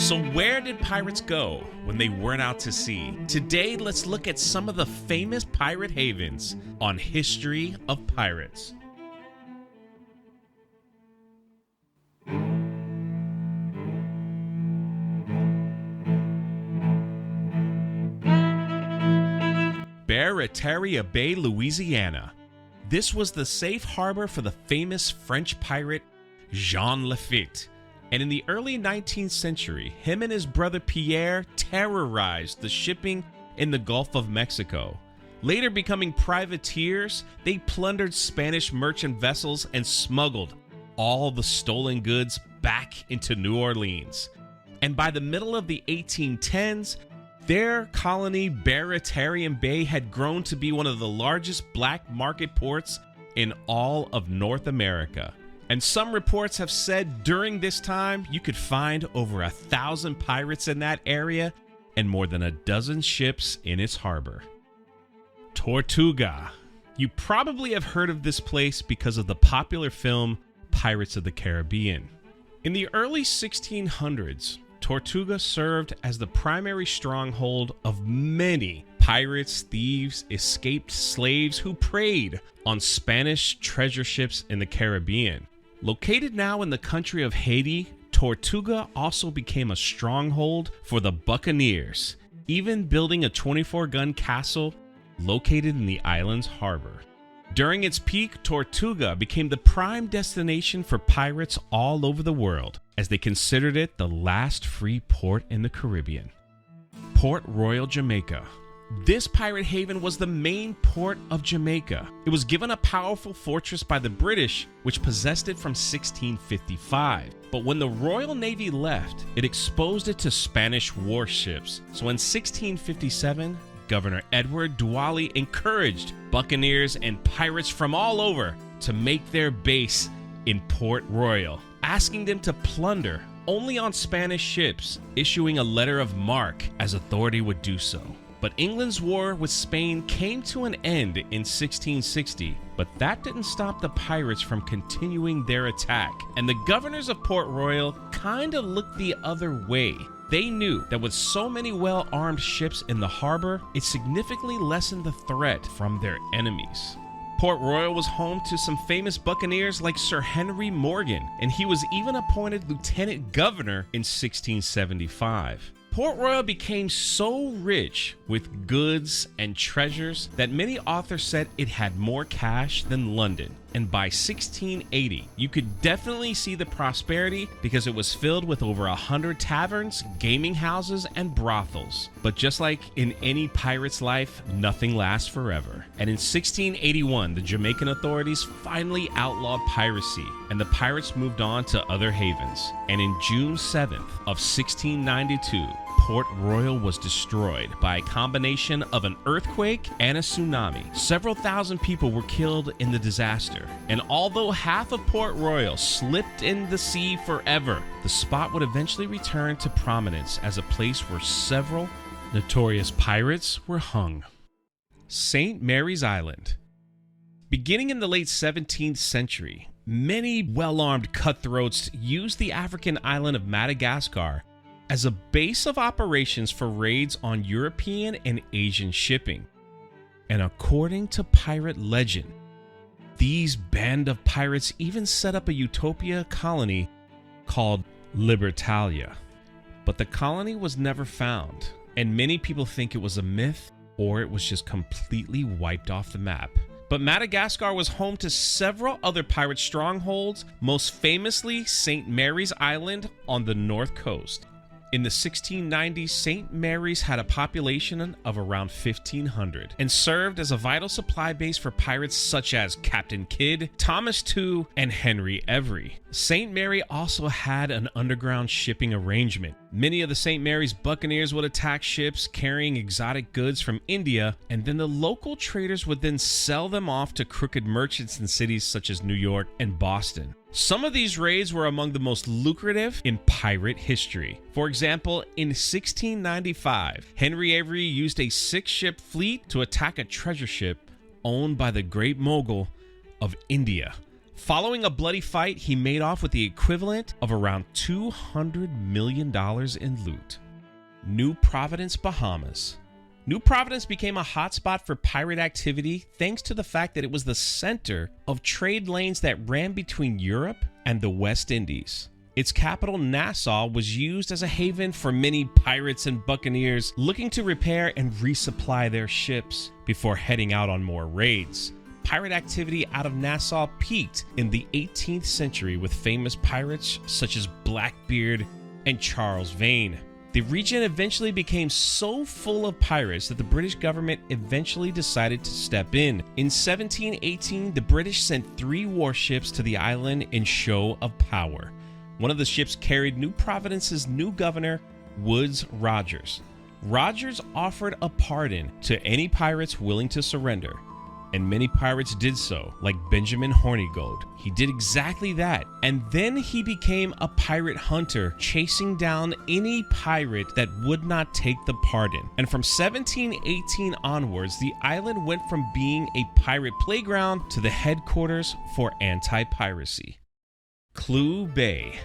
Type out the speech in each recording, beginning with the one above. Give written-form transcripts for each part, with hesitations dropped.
So where did pirates go when they weren't out to sea? Today, let's look at some of the famous pirate havens on History of Pirates. Barataria Bay, Louisiana. This was the safe harbor for the famous French pirate Jean Lafitte. And in the early 19th century, him and his brother Pierre terrorized the shipping in the Gulf of Mexico. Later becoming privateers, they plundered Spanish merchant vessels and smuggled all the stolen goods back into New Orleans. And by the middle of the 1810s, their colony, Barataria Bay, had grown to be one of the largest black market ports in all of North America. And some reports have said during this time, you could find over 1,000 pirates in that area and more than a dozen ships in its harbor. Tortuga. You probably have heard of this place because of the popular film Pirates of the Caribbean. In the early 1600s, Tortuga served as the primary stronghold of many pirates, thieves, escaped slaves who preyed on Spanish treasure ships in the Caribbean. Located now in the country of Haiti, Tortuga also became a stronghold for the buccaneers, even building a 24-gun castle located in the island's harbor. During its peak, Tortuga became the prime destination for pirates all over the world, as they considered it the last free port in the Caribbean. Port Royal, Jamaica. This pirate haven was the main port of Jamaica. It was given a powerful fortress by the British, which possessed it from 1655. But when the Royal Navy left, it exposed it to Spanish warships. So in 1657, Governor Edward Duwali encouraged buccaneers and pirates from all over to make their base in Port Royal, asking them to plunder only on Spanish ships, issuing a letter of marque as authority would do so. But England's war with Spain came to an end in 1660, but that didn't stop the pirates from continuing their attack, and the governors of Port Royal kinda looked the other way. They knew that with so many well-armed ships in the harbor, it significantly lessened the threat from their enemies. Port Royal was home to some famous buccaneers like Sir Henry Morgan, and he was even appointed lieutenant governor in 1675. Port Royal became so rich with goods and treasures that many authors said it had more cash than London. And by 1680, you could definitely see the prosperity because it was filled with over 100 taverns, gaming houses, and brothels. But just like in any pirate's life, nothing lasts forever. And in 1681, the Jamaican authorities finally outlawed piracy, and the pirates moved on to other havens. And in June 7th of 1692, Port Royal was destroyed by a combination of an earthquake and a tsunami. Several thousand people were killed in the disaster. And although half of Port Royal slipped in the sea forever, the spot would eventually return to prominence as a place where several notorious pirates were hung. St. Mary's Island. Beginning in the late 17th century, many well-armed cutthroats used the African island of Madagascar as a base of operations for raids on European and Asian shipping. And according to pirate legend, these band of pirates even set up a utopia colony called Libertalia. But the colony was never found, and many people think it was a myth or it was just completely wiped off the map. But Madagascar was home to several other pirate strongholds, most famously St. Mary's Island on the north coast. In the 1690s, St. Mary's had a population of around 1,500 and served as a vital supply base for pirates such as Captain Kidd, Thomas Tew, and Henry Every. St. Mary also had an underground shipping arrangement. Many of the St. Mary's buccaneers would attack ships carrying exotic goods from India, and then the local traders would then sell them off to crooked merchants in cities such as New York and Boston. Some of these raids were among the most lucrative in pirate history. For example, in 1695, Henry Avery used a 6-ship fleet to attack a treasure ship owned by the Great Mogul of India, Following a bloody fight, he made off with the equivalent of around $200 million in loot. New Providence, Bahamas. New Providence became a hotspot for pirate activity thanks to the fact that it was the center of trade lanes that ran between Europe and the West Indies. Its capital, Nassau, was used as a haven for many pirates and buccaneers looking to repair and resupply their ships before heading out on more raids. Pirate activity out of Nassau peaked in the 18th century with famous pirates such as Blackbeard and Charles Vane. The region eventually became so full of pirates that the British government eventually decided to step in. In 1718, the British sent 3 warships to the island in show of power. One of the ships carried New Providence's new governor, Woodes Rogers. Rogers offered a pardon to any pirates willing to surrender, and many pirates did so, like Benjamin Hornigold. He did exactly that, and then he became a pirate hunter, chasing down any pirate that would not take the pardon. And from 1718 onwards, the island went from being a pirate playground to the headquarters for anti-piracy. Clew Bay.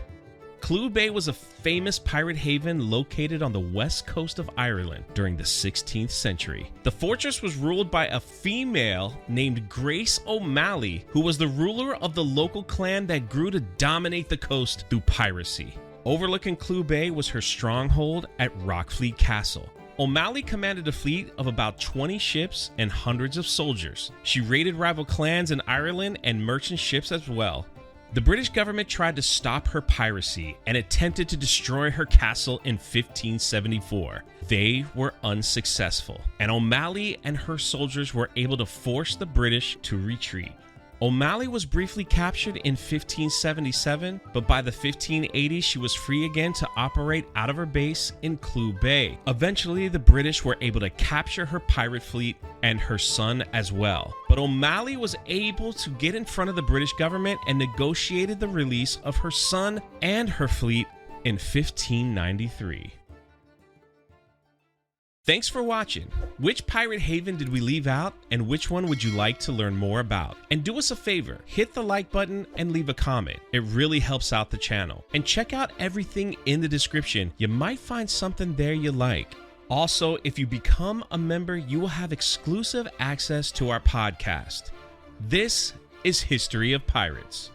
Clew Bay was a famous pirate haven located on the west coast of Ireland during the 16th century. The fortress was ruled by a female named Grace O'Malley, who was the ruler of the local clan that grew to dominate the coast through piracy. Overlooking Clew Bay was her stronghold at Rockfleet Castle. O'Malley commanded a fleet of about 20 ships and hundreds of soldiers. She raided rival clans in Ireland and merchant ships as well. The British government tried to stop her piracy and attempted to destroy her castle in 1574. They were unsuccessful, and O'Malley and her soldiers were able to force the British to retreat. O'Malley was briefly captured in 1577, but by the 1580s she was free again to operate out of her base in Clew Bay. Eventually, the British were able to capture her pirate fleet and her son as well. But O'Malley was able to get in front of the British government and negotiated the release of her son and her fleet in 1593. Thanks for watching. Which pirate haven did we leave out, and which one would you like to learn more about? And do us a favor, hit the like button and leave a comment. It really helps out the channel. And check out everything in the description. You might find something there you like. Also, if you become a member, you will have exclusive access to our podcast. This is History of Pirates.